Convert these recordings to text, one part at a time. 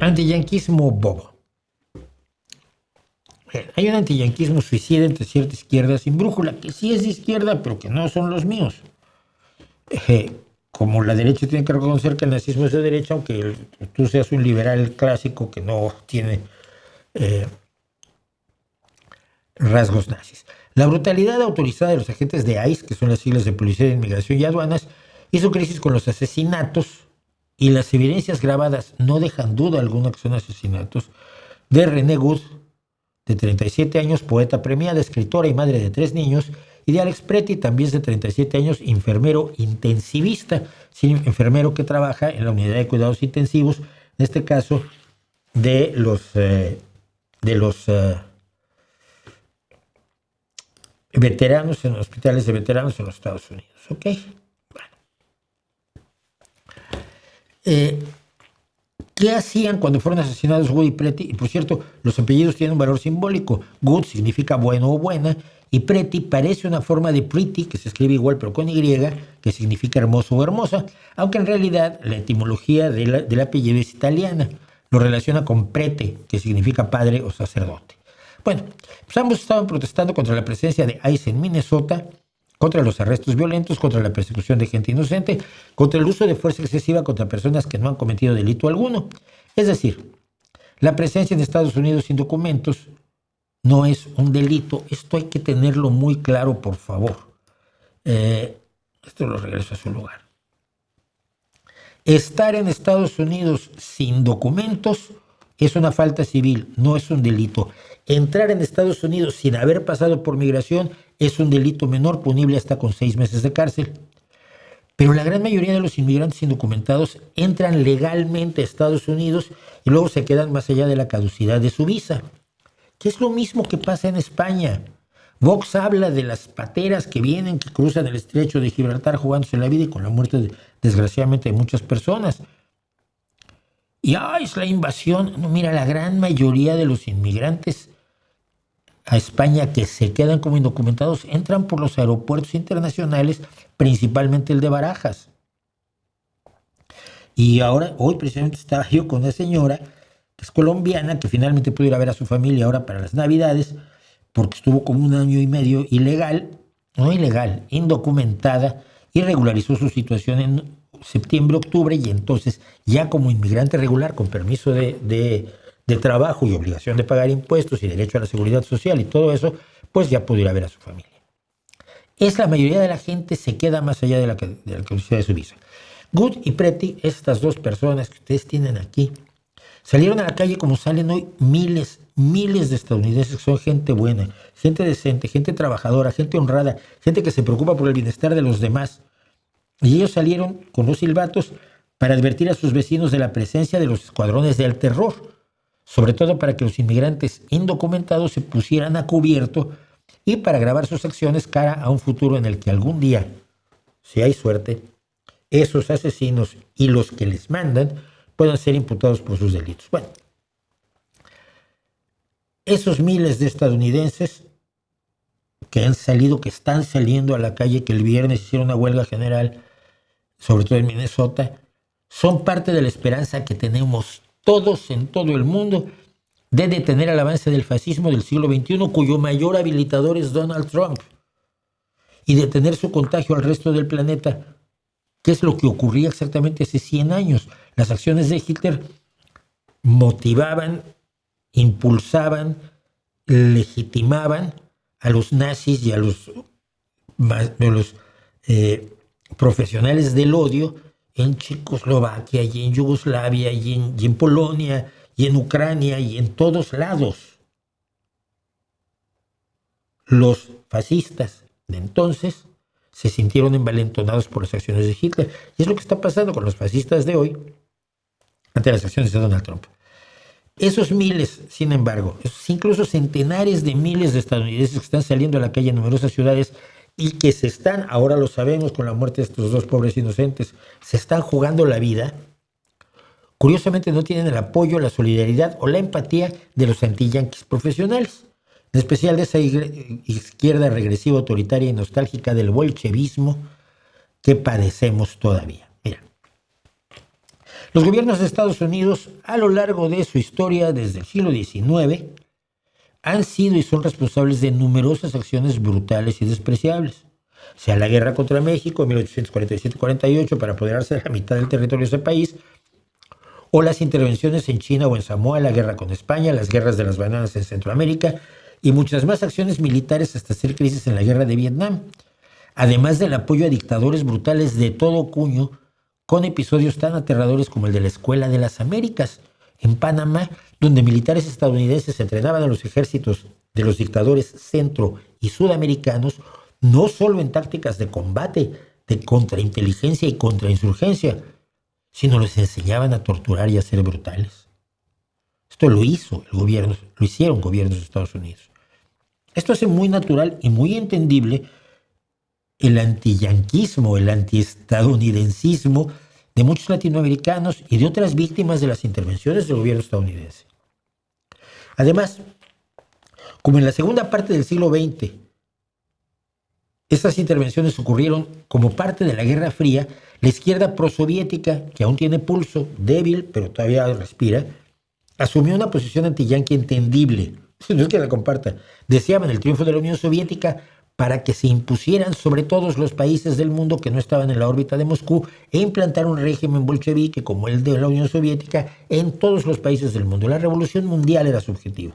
Antiyanquismo bobo. Hay un antiyanquismo suicida entre cierta izquierda sin brújula, que sí es de izquierda, pero que no son los míos. Como la derecha tiene que reconocer que el nazismo es de derecha, aunque tú seas un liberal clásico que no tiene rasgos nazis. La brutalidad autorizada de los agentes de ICE, que son las siglas de Policía de Inmigración y Aduanas, hizo crisis con los asesinatos, y las evidencias grabadas no dejan duda alguna que son asesinatos, de René Good, de 37 años, poeta premiada, escritora y madre de 3 niños, y de Alex Pretty, también de 37 años, enfermero intensivista, sí, enfermero que trabaja en la unidad de cuidados intensivos, en este caso de los veteranos en hospitales de veteranos en los Estados Unidos. ¿Ok? Bueno. ¿Qué hacían cuando fueron asesinados Good y Pretty? Y por cierto, los apellidos tienen un valor simbólico. Good significa bueno o buena, y Pretty parece una forma de pretty, que se escribe igual pero con Y, que significa hermoso o hermosa, aunque en realidad la etimología del apellido es italiana. Lo relaciona con prete, que significa padre o sacerdote. Bueno, pues ambos estaban protestando contra la presencia de ICE en Minnesota, contra los arrestos violentos, contra la persecución de gente inocente, contra el uso de fuerza excesiva contra personas que no han cometido delito alguno. Es decir, la presencia en Estados Unidos sin documentos no es un delito. Esto hay que tenerlo muy claro, por favor. Esto lo regreso a su lugar. Estar en Estados Unidos sin documentos es una falta civil, no es un delito. Entrar en Estados Unidos sin haber pasado por migración es un delito menor, punible hasta con 6 meses de cárcel. Pero la gran mayoría de los inmigrantes indocumentados entran legalmente a Estados Unidos y luego se quedan más allá de la caducidad de su visa, que es lo mismo que pasa en España. Vox habla de las pateras que vienen, que cruzan el estrecho de Gibraltar jugándose la vida y con la muerte, desgraciadamente, de muchas personas. Y es la invasión. No, mira, la gran mayoría de los inmigrantes a España que se quedan como indocumentados entran por los aeropuertos internacionales, principalmente el de Barajas. Y hoy precisamente estaba yo con una señora que es colombiana, que finalmente pudo ir a ver a su familia ahora para las Navidades, porque estuvo como 1 año y medio indocumentada, y regularizó su situación en septiembre, octubre, y entonces ya como inmigrante regular con permiso de trabajo y obligación de pagar impuestos y derecho a la seguridad social y todo eso, pues ya pudo ir a ver a su familia. La mayoría de la gente se queda más allá de la caducidad de su visa. Good y Pretty, estas dos personas que ustedes tienen aquí, salieron a la calle como salen hoy miles de estadounidenses que son gente buena, gente decente, gente trabajadora, gente honrada, gente que se preocupa por el bienestar de los demás. Y ellos salieron con los silbatos para advertir a sus vecinos de la presencia de los escuadrones del terror, sobre todo para que los inmigrantes indocumentados se pusieran a cubierto y para grabar sus acciones cara a un futuro en el que algún día, si hay suerte, esos asesinos y los que les mandan puedan ser imputados por sus delitos. Bueno, esos miles de estadounidenses que están saliendo a la calle, que el viernes hicieron una huelga general, sobre todo en Minnesota, son parte de la esperanza que tenemos todos en todo el mundo de detener el avance del fascismo del siglo XXI, cuyo mayor habilitador es Donald Trump, y detener su contagio al resto del planeta. ¿Qué es lo que ocurría exactamente hace 100 años? Las acciones de Hitler motivaban, impulsaban, legitimaban a los nazis y a los profesionales del odio en Checoslovaquia y en Yugoslavia y en Polonia y en Ucrania y en todos lados. Los fascistas de entonces se sintieron envalentonados por las acciones de Hitler. Y es lo que está pasando con los fascistas de hoy ante las acciones de Donald Trump. Esos miles, sin embargo, incluso centenares de miles de estadounidenses que están saliendo a la calle en numerosas ciudades y que ahora lo sabemos con la muerte de estos 2 pobres inocentes, se están jugando la vida, curiosamente no tienen el apoyo, la solidaridad o la empatía de los antiyanquis profesionales, en especial de esa izquierda regresiva, autoritaria y nostálgica del bolchevismo que padecemos todavía. Mira, Los gobiernos de Estados Unidos, a lo largo de su historia desde el siglo XIX, han sido y son responsables de numerosas acciones brutales y despreciables. Sea la guerra contra México en 1847-48 para apoderarse de la mitad del territorio de ese país, o las intervenciones en China o en Samoa, la guerra con España, las guerras de las bananas en Centroamérica y muchas más acciones militares hasta hacer crisis en la guerra de Vietnam, además del apoyo a dictadores brutales de todo cuño, con episodios tan aterradores como el de la Escuela de las Américas en Panamá, donde militares estadounidenses entrenaban a los ejércitos de los dictadores centro y sudamericanos, no solo en tácticas de combate, de contrainteligencia y contrainsurgencia, sino les enseñaban a torturar y a ser brutales. Esto lo hicieron gobiernos de Estados Unidos. Esto hace muy natural y muy entendible el antiyanquismo, el antiestadounidencismo de muchos latinoamericanos y de otras víctimas de las intervenciones del gobierno estadounidense. Además, como en la segunda parte del siglo XX, estas intervenciones ocurrieron como parte de la Guerra Fría, la izquierda prosoviética, que aún tiene pulso, débil, pero todavía respira, asumió una posición antiyanqui entendible. No es que la comparta. Deseaban el triunfo de la Unión Soviética para que se impusieran sobre todos los países del mundo que no estaban en la órbita de Moscú e implantar un régimen bolchevique como el de la Unión Soviética en todos los países del mundo. La revolución mundial era su objetivo.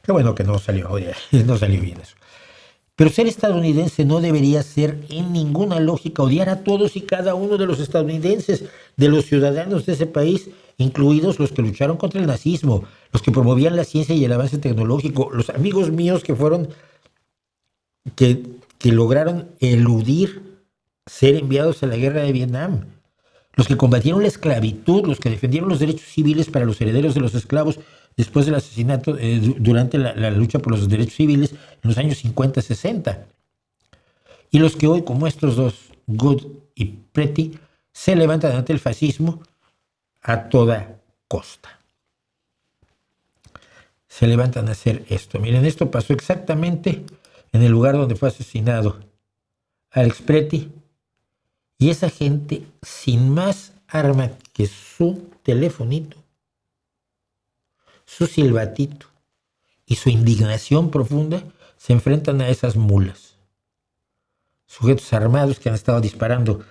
Qué bueno que no salió bien eso. Pero ser estadounidense no debería ser en ninguna lógica odiar a todos y cada uno de los estadounidenses, de los ciudadanos de ese país, incluidos los que lucharon contra el nazismo, los que promovían la ciencia y el avance tecnológico, los amigos míos que lograron eludir ser enviados a la guerra de Vietnam, los que combatieron la esclavitud, los que defendieron los derechos civiles para los herederos de los esclavos después del asesinato, durante la lucha por los derechos civiles en los años 50-60. Y los que hoy, como estos dos, Good y Pretty, se levantan ante el fascismo a toda costa. Se levantan a hacer esto. Miren, esto pasó exactamente en el lugar donde fue asesinado Alex Pretty. Y esa gente, sin más arma que su telefonito, su silbatito y su indignación profunda, se enfrentan a esas mulas. Sujetos armados que han estado disparando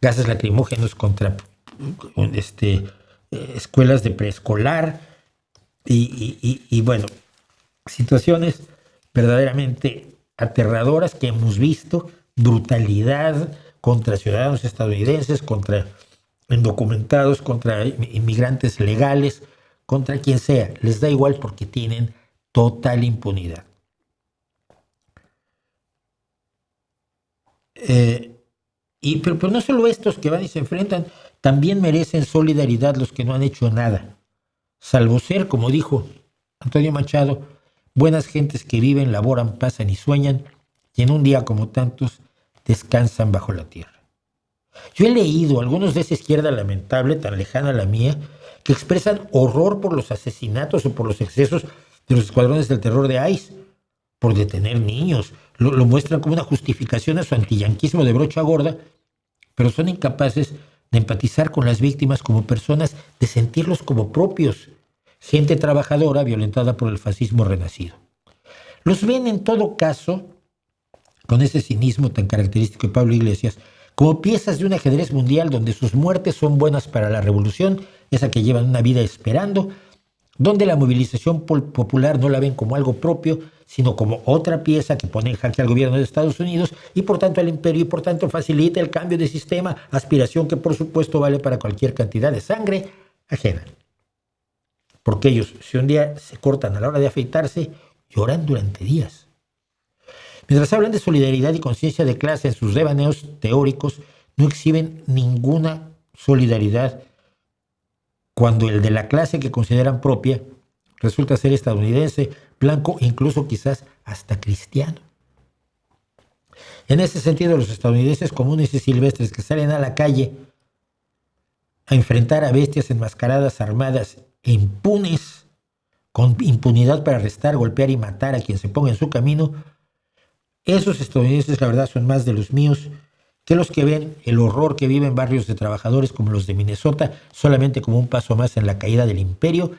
gases lacrimógenos contra escuelas de preescolar y bueno, situaciones verdaderamente aterradoras que hemos visto, brutalidad contra ciudadanos estadounidenses, contra indocumentados, contra inmigrantes legales, contra quien sea, les da igual porque tienen total impunidad. Pero no solo estos que van y se enfrentan, también merecen solidaridad los que no han hecho nada, salvo ser, como dijo Antonio Machado, buenas gentes que viven, laboran, pasan y sueñan, y en un día como tantos descansan bajo la tierra. Yo he leído algunos de esa izquierda lamentable, tan lejana a la mía, que expresan horror por los asesinatos o por los excesos de los escuadrones del terror de ICE, por detener niños. Lo muestran como una justificación a su antiyanquismo de brocha gorda, pero son incapaces de empatizar con las víctimas como personas, de sentirlos como propios, gente trabajadora violentada por el fascismo renacido. Los ven en todo caso, con ese cinismo tan característico de Pablo Iglesias, como piezas de un ajedrez mundial donde sus muertes son buenas para la revolución, esa que llevan una vida esperando, donde la movilización popular no la ven como algo propio, sino como otra pieza que pone en jaque al gobierno de Estados Unidos y por tanto al imperio y por tanto facilita el cambio de sistema, aspiración que por supuesto vale para cualquier cantidad de sangre ajena. Porque ellos, si un día se cortan a la hora de afeitarse, lloran durante días. Mientras hablan de solidaridad y conciencia de clase en sus devaneos teóricos, no exhiben ninguna solidaridad cuando el de la clase que consideran propia resulta ser estadounidense, blanco, incluso quizás hasta cristiano. En ese sentido, los estadounidenses comunes y silvestres que salen a la calle a enfrentar a bestias enmascaradas, armadas e impunes, con impunidad para arrestar, golpear y matar a quien se ponga en su camino, esos estadounidenses, la verdad, son más de los míos que los que ven el horror que viven barrios de trabajadores como los de Minnesota solamente como un paso más en la caída del imperio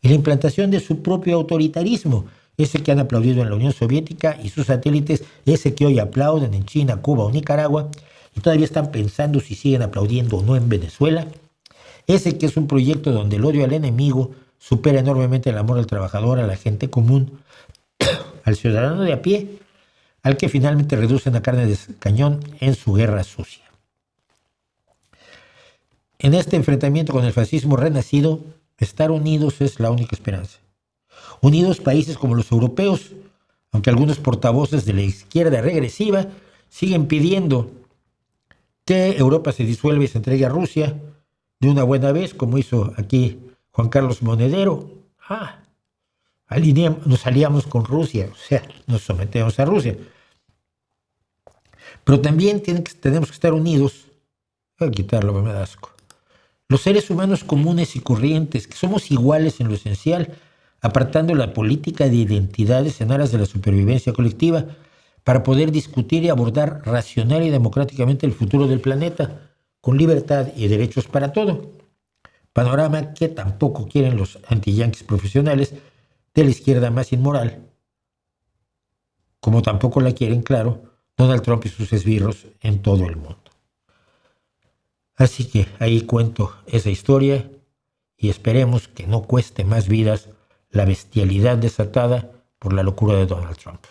y la implantación de su propio autoritarismo, ese que han aplaudido en la Unión Soviética y sus satélites, ese que hoy aplauden en China, Cuba o Nicaragua, y todavía están pensando si siguen aplaudiendo o no en Venezuela, ese que es un proyecto donde el odio al enemigo supera enormemente el amor al trabajador, a la gente común, al ciudadano de a pie, al que finalmente reducen a carne de cañón en su guerra sucia. En este enfrentamiento con el fascismo renacido, estar unidos es la única esperanza. Unidos países como los europeos, aunque algunos portavoces de la izquierda regresiva siguen pidiendo que Europa se disuelva y se entregue a Rusia de una buena vez, como hizo aquí Juan Carlos Monedero. Nos aliamos con Rusia, o sea, nos sometemos a Rusia. Pero también tenemos que estar unidos. Voy a quitarlo, me da asco. Los seres humanos comunes y corrientes, que somos iguales en lo esencial, apartando la política de identidades en aras de la supervivencia colectiva, para poder discutir y abordar racional y democráticamente el futuro del planeta, con libertad y derechos para todo. Panorama que tampoco quieren los antiyanquis profesionales de la izquierda más inmoral, como tampoco la quieren, claro, Donald Trump y sus esbirros en todo el mundo. Así que ahí cuento esa historia y esperemos que no cueste más vidas la bestialidad desatada por la locura de Donald Trump.